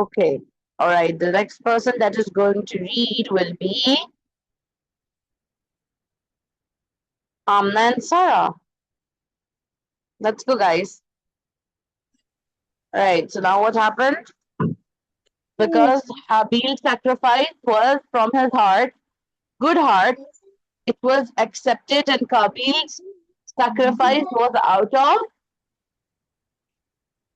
Okay. All right. The next person that is going to read will be Amna and Sarah. Let's go, guys. All right. So now what happened? Because Habeel's sacrifice was from his heart, good heart, it was accepted, and Qabeel's sacrifice was out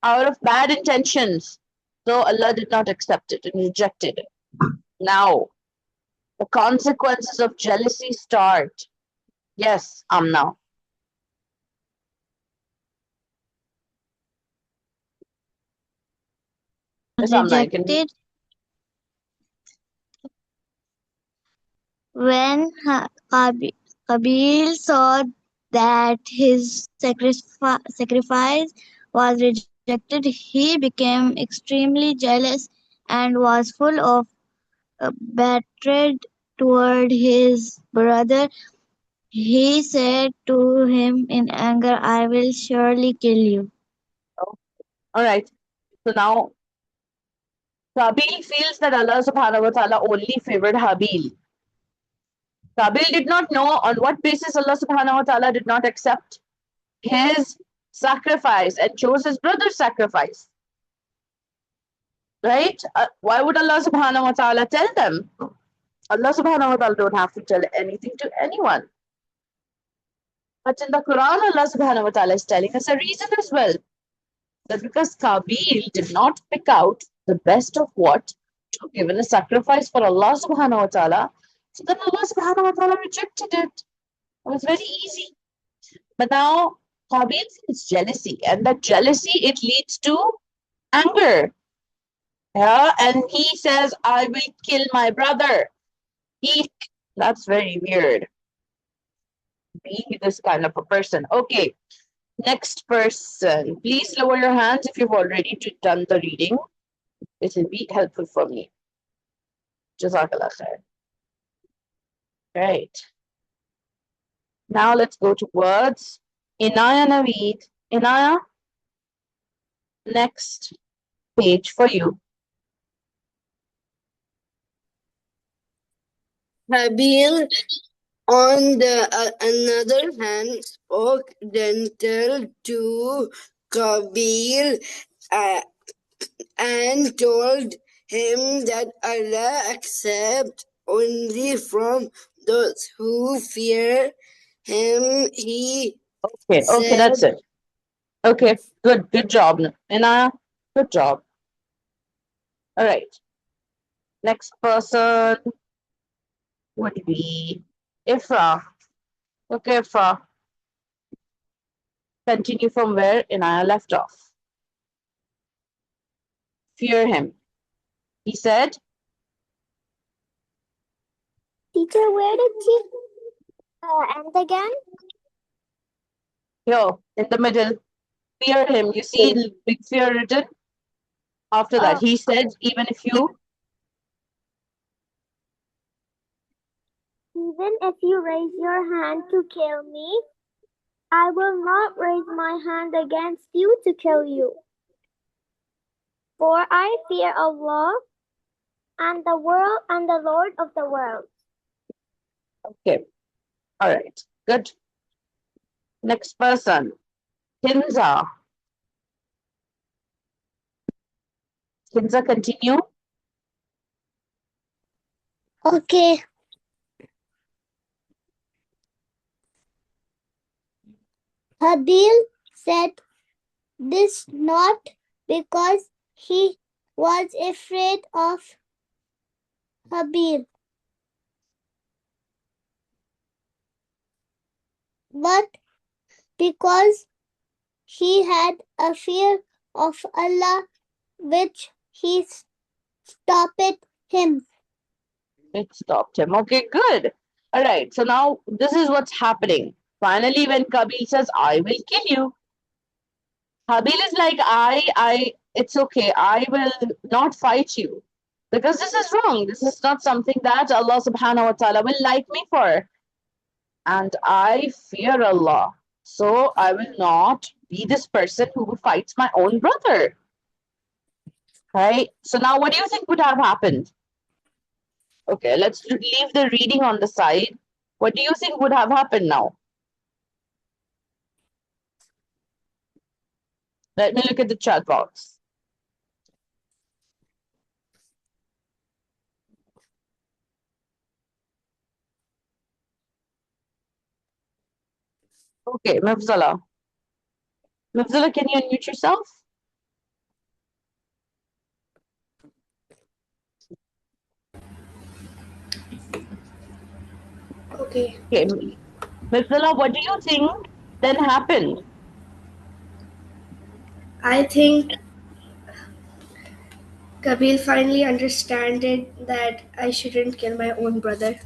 of bad intentions. So Allah did not accept it and rejected it. Now, the consequences of jealousy start. Yes, Amna. Yes, Amna, I can. Rejected when Qabeel saw that his sacrifice was rejected, he became extremely jealous and was full of hatred toward his brother. He said to him in anger, I will surely kill you. All right. So now, Qabeel feels that Allah subhanahu wa ta'ala only favored Habeel. Qabeel did not know on what basis Allah subhanahu wa ta'ala did not accept his sacrifice and chose his brother's sacrifice. Right? Why would Allah subhanahu wa ta'ala tell them? Allah subhanahu wa ta'ala don't have to tell anything to anyone. But in the Quran, Allah subhanahu wa ta'ala is telling us a reason as well. That because Qabeel did not pick out the best of what to give in a sacrifice for Allah subhanahu wa ta'ala, so then Allah subhanahu wa ta'ala rejected it. It was very easy. But now Qabeel feels jealousy, and that jealousy, it leads to anger. Yeah, and he says, I will kill my brother. That's very weird. Be this kind of a person. Okay. Next person. Please lower your hands if you've already done the reading. It will be helpful for me. Jazakallah khair. Right. Now let's go to words. Inaya Naveed. Inaya, next page for you. Habeel, on the another hand, spoke gentle to Qabeel and told him that Allah accepts only from those who fear him. He Okay, said, that's it. Okay, good job, Inaya. Good job. All right. Next person would be Ifra. Okay, Ifra. Continue from where Inaya left off. Fear him. He said, Teacher, where did she end again? here, in the middle. Fear him. You see big fear written? After that, he said, even if you raise your hand to kill me, I will not raise my hand against you to kill you. For I fear Allah and the world and the Lord of the world. Okay. All right. Good. Next person. Kinza. Kinza, continue. Okay. Habeel said this not because he was afraid of Habeel, but because he had a fear of Allah which he stopped him. It stopped him. Okay, good. All right. So now this is what's happening. Finally, when Qabeel says, I will kill you, Habeel is like, it's okay. I will not fight you. Because this is wrong. This is not something that Allah subhanahu wa ta'ala will like me for. And I fear Allah. So I will not be this person who fights my own brother. Right? So now what do you think would have happened? Okay, let's leave the reading on the side. What do you think would have happened now? Let me look at the chat box. Okay, Mafzala. Mafzala, can you unmute yourself? Okay. Okay, Mafzala, what do you think then happened? I think Qabeel finally understood that I shouldn't kill my own brother.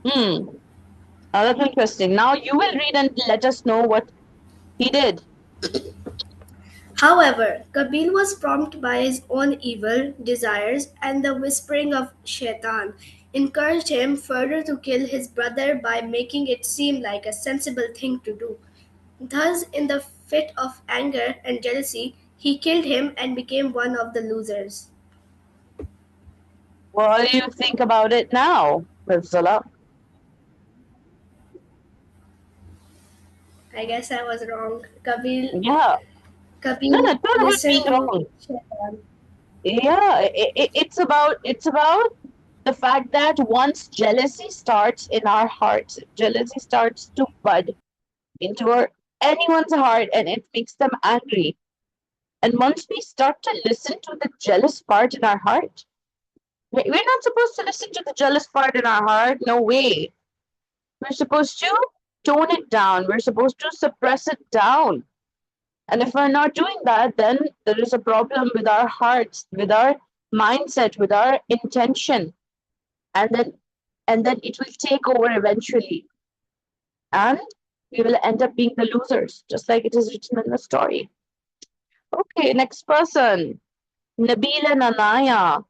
Hmm. That's interesting. Now you will read and let us know what he did. However, Qabeel was prompted by his own evil desires, and the whispering of Shaitan encouraged him further to kill his brother by making it seem like a sensible thing to do. Thus, in the fit of anger and jealousy, he killed him and became one of the losers. What do you think about it now, Mafzala? I guess I was wrong. Qabeel, Yeah. No, no, Qabeel it's not about being listened to wrong. Shaitan. Yeah, it's about the fact that once jealousy starts in our hearts, jealousy starts to bud into anyone's heart and it makes them angry. And once we start to listen to the jealous part in our heart, we're not supposed to listen to the jealous part in our heart. No way. We're supposed to tone it down. We're supposed to suppress it down. And if we're not doing that, then there is a problem with our hearts, with our mindset, with our intention. And then it will take over eventually. And we will end up being the losers, just like it is written in the story. Okay, next person. Nabila Nanaya.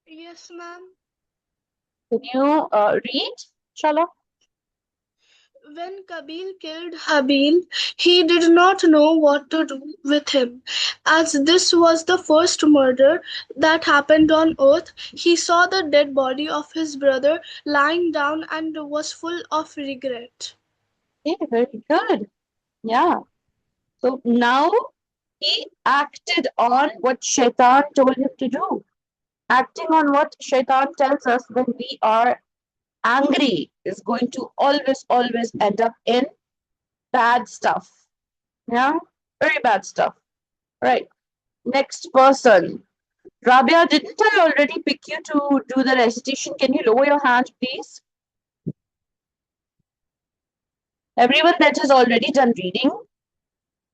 Yes, ma'am. Can you read, Shala? When Qabeel killed Habeel, he did not know what to do with him. As this was the first murder that happened on earth, he saw the dead body of his brother lying down and was full of regret. Yeah, very good. Yeah. So now he acted on what Shaitan told him to do. Acting on what Shaitan tells us when we are angry is going to always end up in bad stuff. Yeah, very bad stuff. Right. Next person. Rabia, didn't I already pick you to do the recitation? Can you lower your hand, please? Everyone that has already done reading,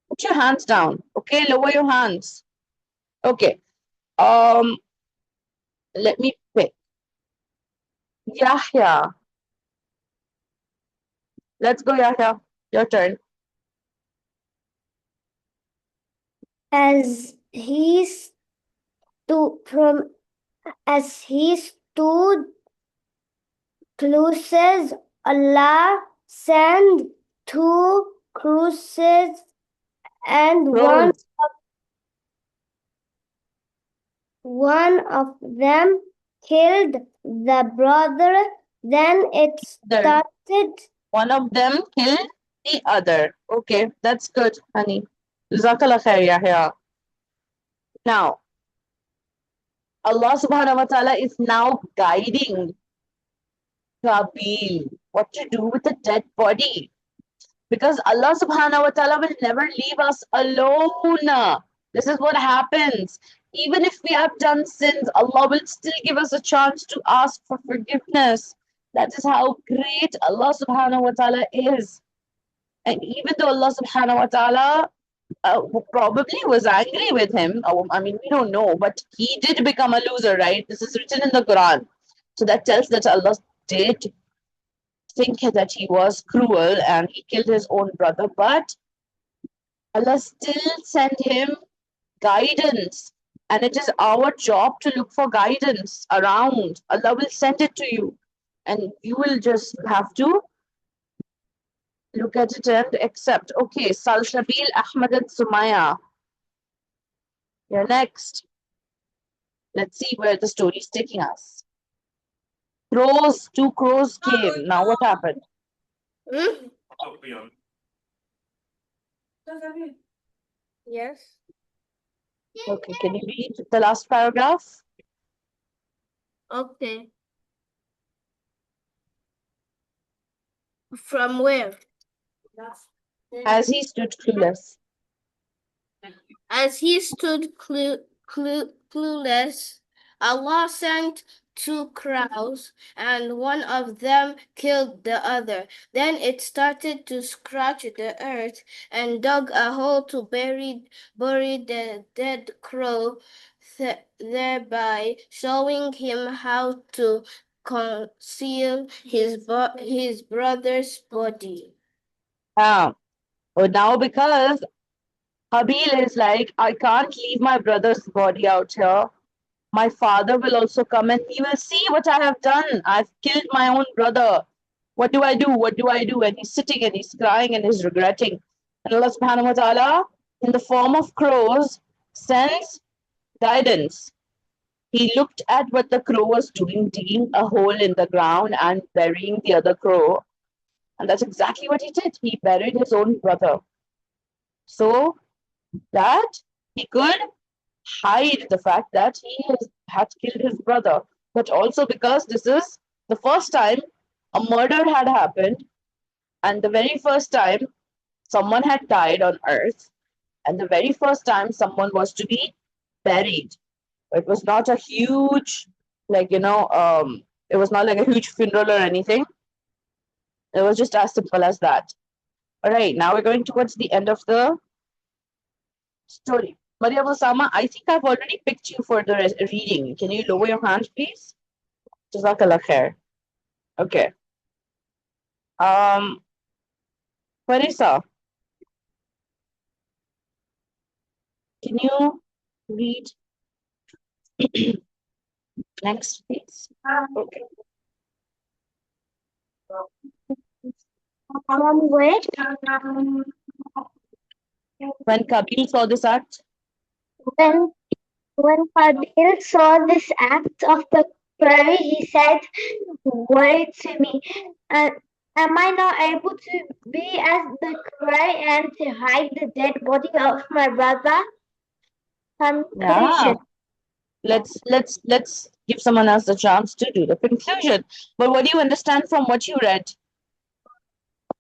put your hands down. Okay, lower your hands. Okay. Um, let me pick. Yahya. Let's go, Yahya. Your turn. As he stood closest, Allah sent two cruises, and Close. one of them killed the brother. Then it There. started. One of them killed the other. Okay, that's good, honey. Jazakallah khair, Yahya. Now, Allah subhanahu wa ta'ala is now guiding Qabeel what to do with the dead body. Because Allah subhanahu wa ta'ala will never leave us alone. This is what happens. Even if we have done sins, Allah will still give us a chance to ask for forgiveness. That is how great Allah subhanahu wa ta'ala is. And even though Allah subhanahu wa ta'ala probably was angry with him, I mean, we don't know, but he did become a loser, right? This is written in the Quran. So that tells that Allah did think that he was cruel and he killed his own brother, but Allah still sent him guidance. And it is our job to look for guidance around. Allah will send it to you. And you will just have to Look at it and accept. Okay, Salsabil, Ahmad, and Sumaya. You're next. Let's see where the story is taking us. Crows, two crows came. Now what happened? Hmm? Yes. Okay, can you read the last paragraph? Okay. From where? As he stood clueless. As he stood clueless, Allah sent two crows, and one of them killed the other. Then it started to scratch the earth and dug a hole to bury the dead crow, thereby showing him how to conceal his brother's body. Ah, oh, now because Habeel is like, I can't leave my brother's body out here. My father will also come and he will see what I have done. I've killed my own brother. What do I do? What do I do? And he's sitting and he's crying and he's regretting. And Allah subhanahu wa ta'ala, in the form of crows, sends guidance. He looked at what the crow was doing, digging a hole in the ground and burying the other crow. And that's exactly what he did. He buried his own brother. So that he could hide the fact that had killed his brother, but also because this is the first time a murder had happened, and the very first time someone had died on earth, and the very first time someone was to be buried. It was not a huge, it was not like a huge funeral or anything. It was just as simple as that. All right, now we're going towards the end of the story. Maria Osama, I think I've already picked you for the reading. Can you lower your hand, please? Jazakallah khair. Okay. Farisa, can you read next, please? Okay. Wait. When Qabeel saw this act, When Qabeel saw this act of the quarry, he said, "Worry to me. Am I not able to be as the quarry and to hide the dead body of my brother?" yeah. Conclusion. Let's give someone else the chance to do the conclusion. But what do you understand from what you read?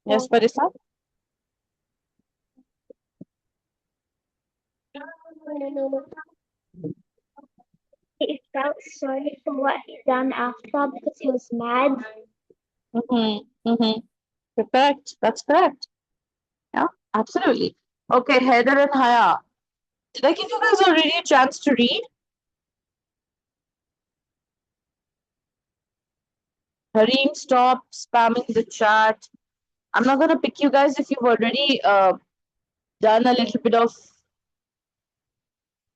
Yes, Farisa? He felt sorry for what he done after because he was mad. Mm-hmm. Mm-hmm. Correct. That's correct. Yeah, absolutely. Okay, Heather and Haya. Did I give you guys already a chance to read? Hareen, stop spamming the chat. I'm not gonna pick you guys if you've already done a little bit of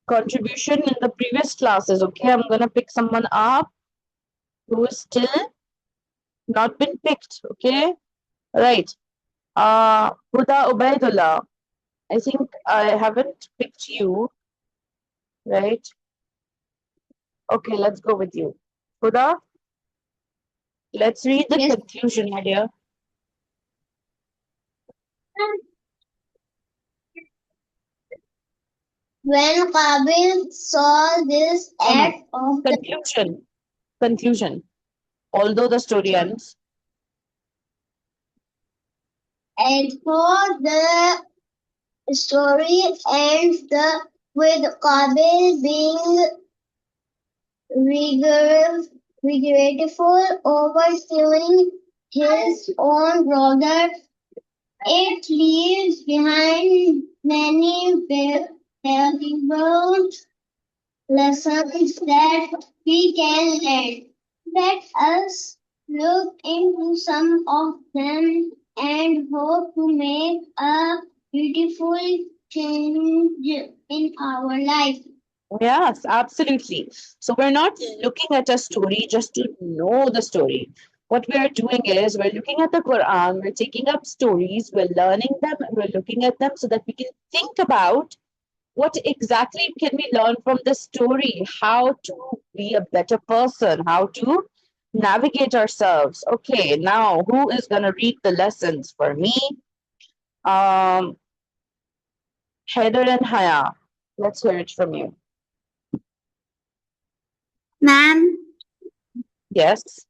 contribution in the previous classes. Okay, I'm gonna pick someone up who is still not been picked. Okay, right. Huda Ubaidullah. I think I haven't picked you, right? Okay, let's go with you. Huda, let's read the Yes. conclusion, my dear. When Qabeel saw this No, no. act of the Conclusion. Conclusion. Although the story ends. and for the story ends with Qabeel being regretful over killing his own brother. It leaves behind many valuable lessons that we can learn. Let us look into some of them and hope to make a beautiful change in our life. Yes, absolutely. So we're not looking at a story just to know the story. what we're doing is we're looking at the Quran, we're taking up stories, we're learning them, we're looking at them so that we can think about what exactly can we learn from the story, how to be a better person, how to navigate ourselves. Okay, now who is going to read the lessons for me? Um, Heather and Haya, let's hear it from you. Ma'am, Yes.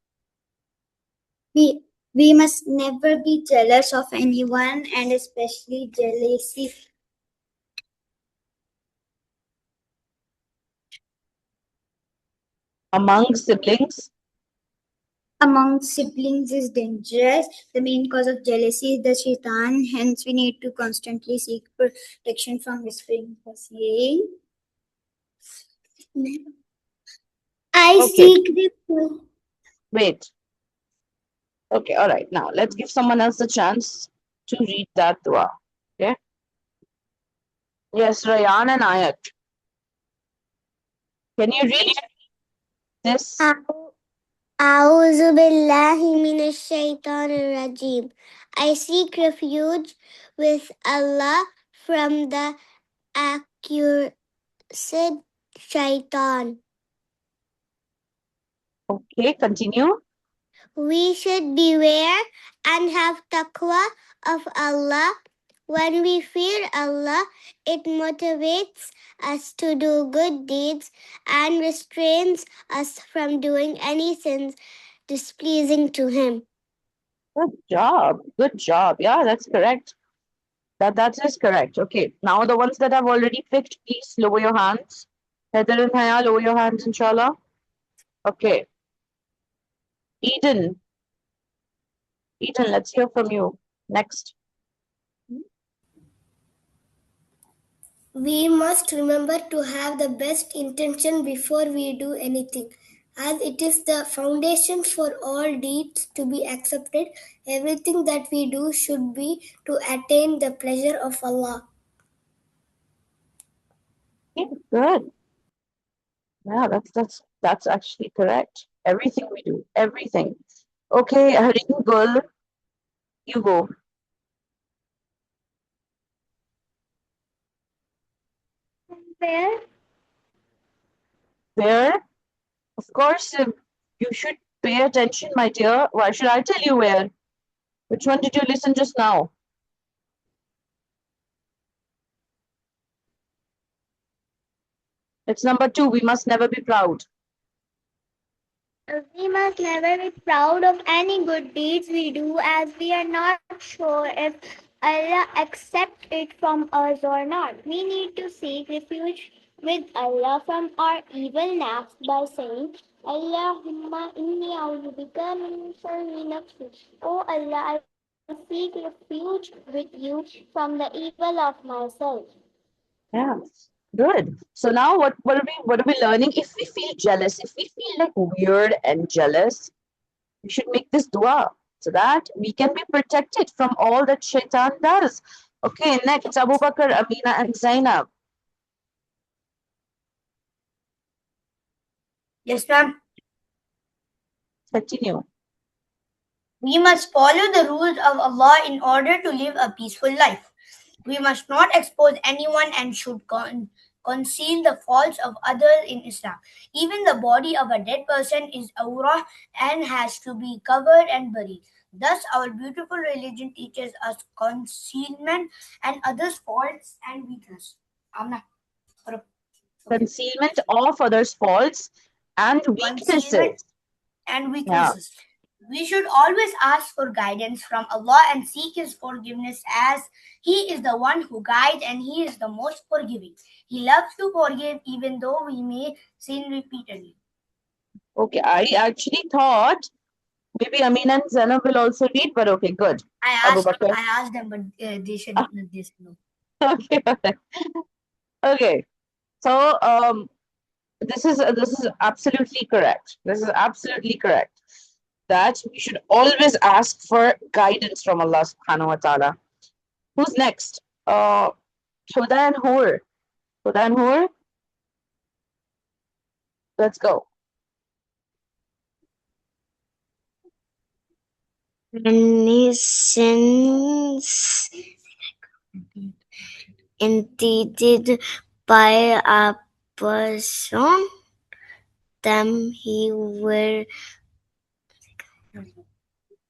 we must never be jealous of anyone, and especially jealousy Among siblings. among siblings is dangerous. The main cause of jealousy is the shaitan. Hence, we need to constantly seek protection from whispering for saying. I Okay, seek the wait. Okay, all right. Now let's give someone else a chance to read that dua. Okay. Yes, Rayan and Ayat. Can you read this? أعوذ بالله من الشيطان الرجيم. I seek refuge with Allah from the accursed shaitan. Okay, continue. We should beware and have taqwa of Allah. When we fear Allah, it motivates us to do good deeds and restrains us from doing any sins displeasing to Him. Good job. Good job. Yeah, that's correct. That is correct. Okay. Now the ones that I've already picked, please lower your hands. Heather and Haya, lower your hands, inshallah. Okay. Eden. Eden, let's hear from you. Next. We must remember to have the best intention before we do anything, as it is the foundation for all deeds to be accepted. Everything that we do should be to attain the pleasure of Allah. Okay, good. Yeah, that's actually correct. Everything we do, everything. Okay, Harin Gul, you go. Where? Where? Of course, you should pay attention, my dear. Why should I tell you where? Which one did you listen just now? It's number 2. We must never be proud. We must never be proud of any good deeds we do, as we are not sure if Allah accepts it from us or not. We need to seek refuge with Allah from our evil nafs by saying, Allahumma inni a'udhu bika min sharri nafsi. Oh Allah, I seek refuge with you from the evil of myself. Yeah, good. So now what are we learning? If we feel jealous, if we feel like weird and jealous, we should make this dua so that we can be protected from all that shaitan does. Okay, next Abu Bakr, Amina, and Zainab. Yes, ma'am. Continue. We must follow the rules of Allah in order to live a peaceful life. We must not expose anyone and should conceal the faults of others in Islam. Even the body of a dead person is awrah and has to be covered and buried. Thus, our beautiful religion teaches us concealment and others' faults and weakness. Amna. Okay. Concealment of others' faults and Concealment weaknesses. and Yeah, weaknesses. We should always ask for guidance from Allah and seek His forgiveness, as He is the one who guides and He is the most forgiving. He loves to forgive even though we may sin repeatedly. okay. I actually thought maybe Amina and Zainab will also read, but okay, good. Abu Bakr. I asked them, but they said no. Okay, okay. So this is absolutely correct. This is absolutely correct. That we should always ask for guidance from Allah subhanahu wa ta'ala. Who's next? Huda and Hur. Huda and Hur, let's go. Any sins intended by a person, them he will Okay.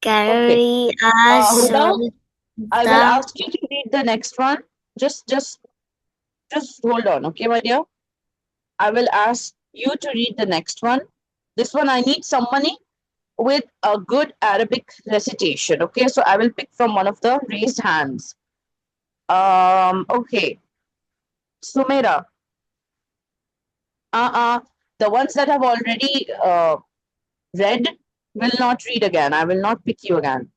carry as Huda, I will the ask you to read the next one. Just hold on, okay, my dear? I will ask you to read the next one. This one I need somebody with a good Arabic recitation. Okay, so I will pick from one of the raised hands. Okay, Sumera. The ones that have already read will not read again. I will not pick you again.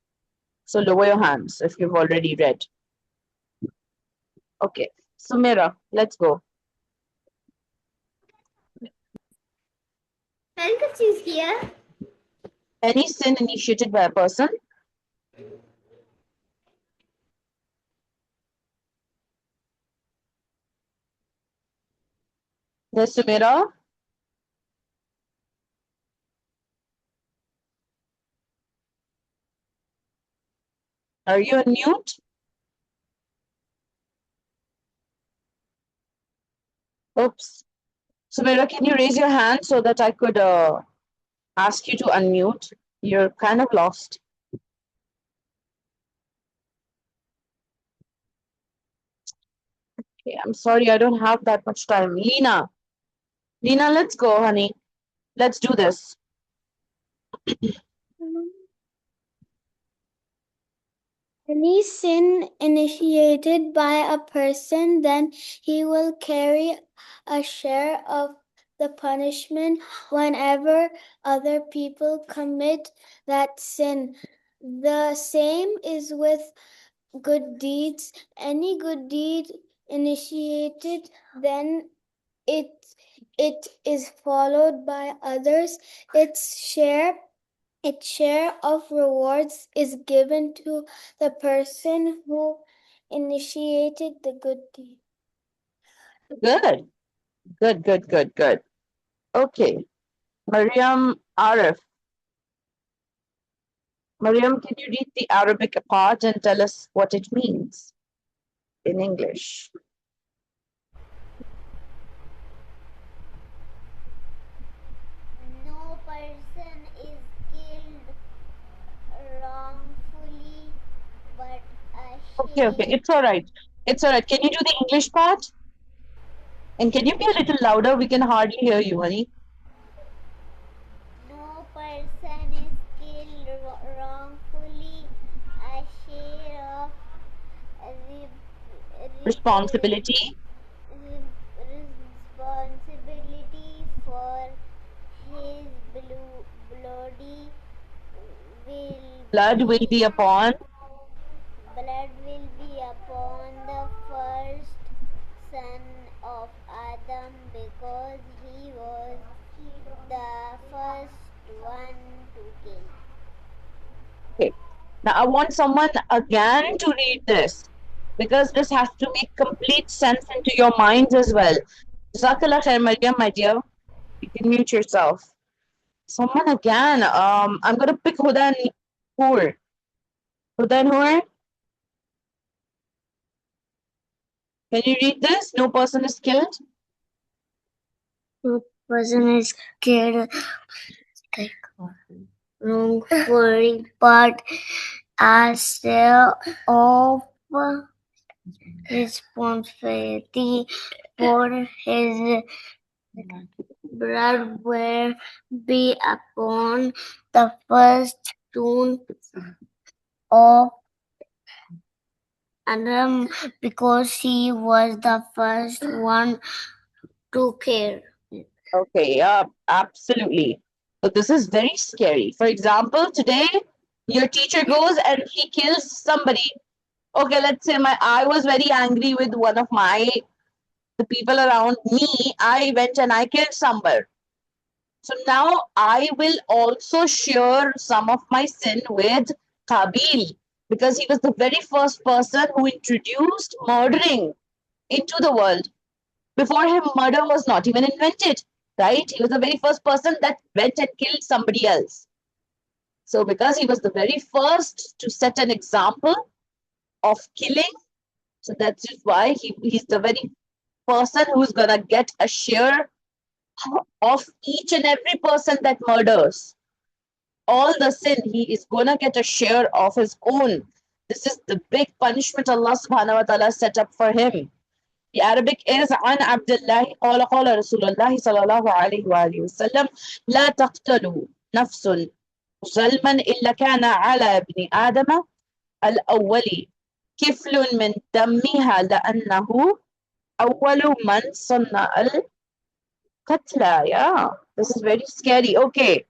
So lower your hands if you've already read. Okay, Sumera, let's go. Handkerchief here. Any sin initiated by a person. Yes, Sumera. Are you on mute? Oops. Sumera, can you raise your hand so that I could ask you to unmute? You're kind of lost. Okay, I'm sorry, I don't have that much time. Lena, let's go, honey. Let's do this. Any sin initiated by a person, then he will carry a share of the punishment whenever other people commit that sin. The same is with good deeds. Any good deed initiated, then it is followed by others. Its share of rewards is given to the person who initiated the good deed. Good. Good. Okay. Mariam Arif. Mariam, can you read the Arabic part and tell us what it means in English? No person is killed wrongfully, but a Okay. It's all right. It's all right. Can you do the English part? And can you be a little louder? We can hardly hear you, honey. no person is killed wrongfully. A share of Responsibility. responsibility for his bloody Blood will be upon. blood will be upon the first son of Adam because he was the first one to kill. Okay. Now I want someone again to read this because this has to make complete sense into your minds as well. Jazakallah khair, Mariam, my dear. You can mute yourself. Someone again. I'm gonna pick Huda and Hur. Huda and Hur, can you read this? No person is killed. no person is killed wrongfully, but a share of responsibility for his blood will be upon the first son of Adam because he was the first one to kill. Okay, yeah, absolutely. But this is very scary. For example, today your teacher goes and he kills somebody. Okay, let's say I was very angry with one of the people around me. I went and I killed somebody. So now I will also share some of my sin with Qabeel because he was the very first person who introduced murdering into the world. Before him, murder was not even invented, right? He was the very first person that went and killed somebody else. So because he was the very first to set an example of killing, so that's just why he's the very person who's gonna get a share of each and every person that murders. All the sin, he is gonna get a share of his own. This is the big punishment Allah subhanahu wa ta'ala set up for him. The Arabic is عن عبد الله قال قال رسول الله صلى الله عليه وآله وسلم لا تقتلوا نفس ظلما إلا كان على ابن آدم الأول كفل من دمها لأنه أول من صنع القتلى. Yeah, this is very scary. Okay,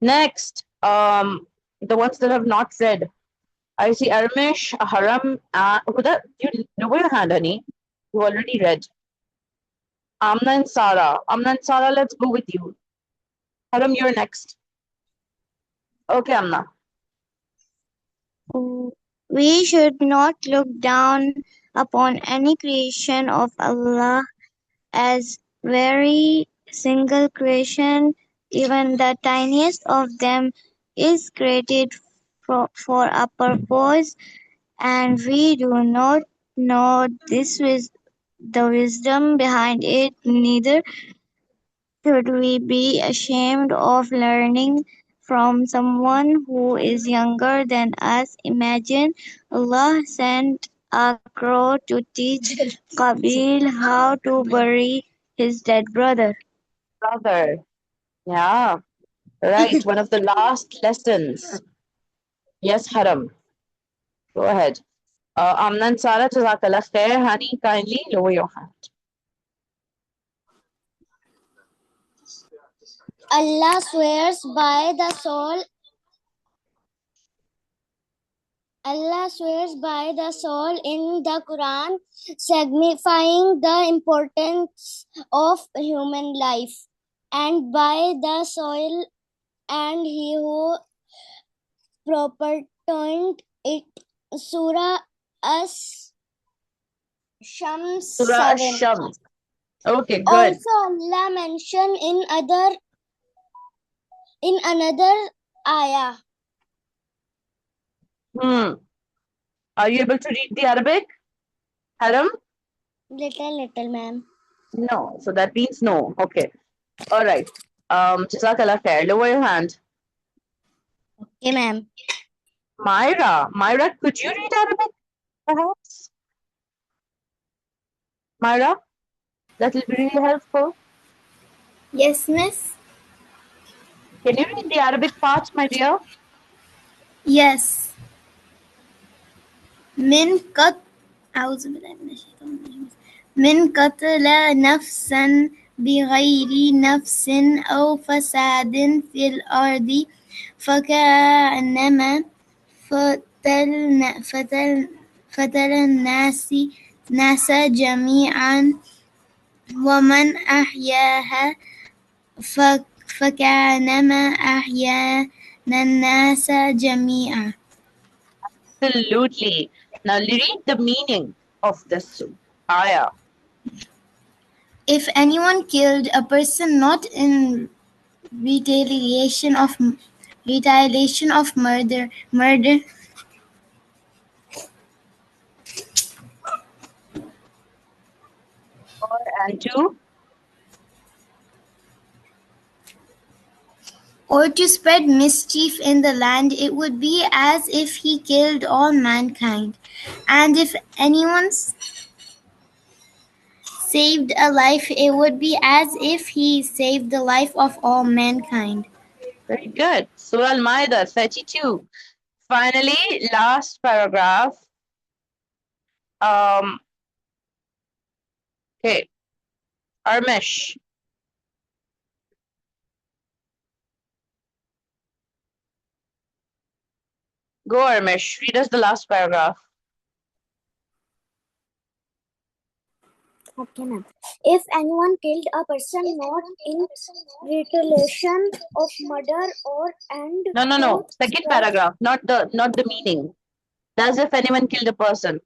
next, the ones that have not read. I see Armish, Haram, Huda, you lower your hand, honey. You already read. Amna and Sara. Amna and Sara, let's go with you. Haram, you're next. Okay, Amna. We should not look down upon any creation of Allah as very single creation. Even the tiniest of them is created for a purpose, and we do not know the wisdom behind it. Neither should we be ashamed of learning from someone who is younger than us. Imagine Allah sent a crow to teach Qabeel how to bury his dead brother. Brother. Yeah, right. One of the last lessons. Yes, Haram. Go ahead. Amna and Sara, Jazakallah khair. Honey, kindly lower your hand. Allah swears by the soul. Allah swears by the soul in the Quran, signifying the importance of human life, and by the soil and he who proportioned it. Surah Shams Surah 7. Ash-Shams. Okay, good. Also, Allah mentioned in another ayah. Are you able to read the Arabic? Haram? Little, ma'am. No. So that means no. Okay. All right. Jazakallah khair. Lower your hand. Okay, ma'am. Myra. Myra, could you read Arabic, perhaps? Myra? That will be really helpful. Yes, miss. Can you read the Arabic part, my dear? Yes. من قتل أعوذ بالله من الشيطان الرجيم من قتل نفسا بغير نفس أو فساد في الأرض فكأنما فتل الناس جميعا ومن أحياها فكأنما أحيا الناس جميعا. Absolutely. Now read the meaning of this ayah. If anyone killed a person not in retaliation of murder And two, or to spread mischief in the land, it would be as if he killed all mankind. And if anyone saved a life, it would be as if he saved the life of all mankind. very good. Surah Al-Ma'idah 32. Finally, last paragraph. Okay. Armish. Go, Armish. Read us the last paragraph. Okay, ma'am. If anyone killed a person not in retaliation of murder or and No. Second paragraph, not the meaning. As if anyone killed a person.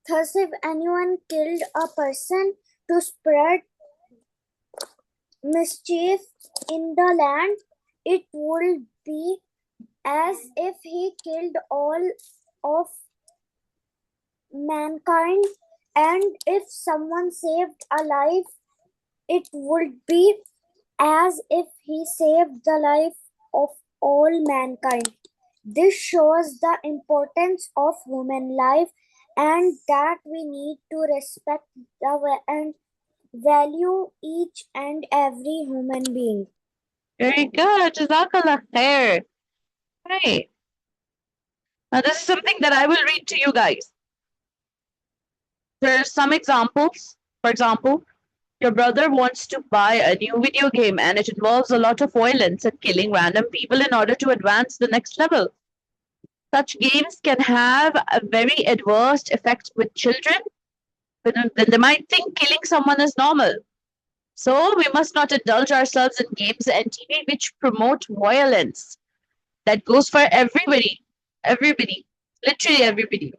Thus, if anyone killed a person to spread mischief in the land, it would be as if he killed all of mankind, and if someone saved a life, it would be as if he saved the life of all mankind. This shows the importance of human life and that we need to respect and value each and every human being. Very good. Jazakallah khair. Right. Now, this is something that I will read to you guys. There are some examples. For example, your brother wants to buy a new video game and it involves a lot of violence and killing random people in order to advance the next level. Such games can have a very adverse effect with children, but then they might think killing someone is normal. So we must not indulge ourselves in games and TV which promote violence. That goes for everybody. Everybody. Literally everybody.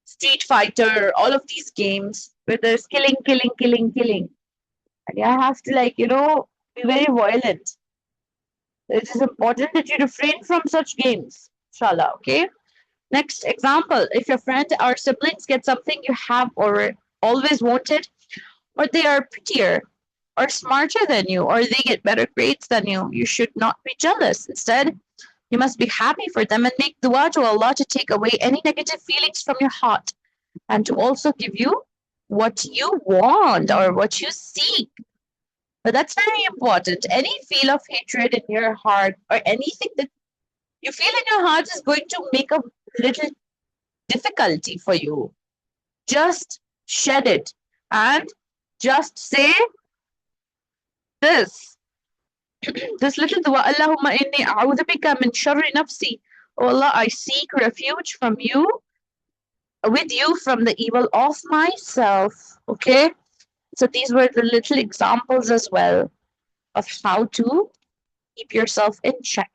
Street Fighter, all of these games where there's killing, killing, killing, killing. And you have to, like, be very violent. It is important that you refrain from such games. Inshallah, okay? Next example, if your friend or siblings get something you have or always wanted, or they are prettier or smarter than you, or they get better grades than you should not be jealous. Instead, you must be happy for them and make dua to Allah to take away any negative feelings from your heart and to also give you what you want or what you seek. But that's very important. Any feel of hatred in your heart or anything that you feel in your heart is going to make a little difficulty for you. Just shed it and just say this. This little dua, Allahumma inni a'udhu bika min sharri nafsi. Oh Allah, I seek refuge from you, with you from the evil of myself. Okay? So these were the little examples as well of how to keep yourself in check.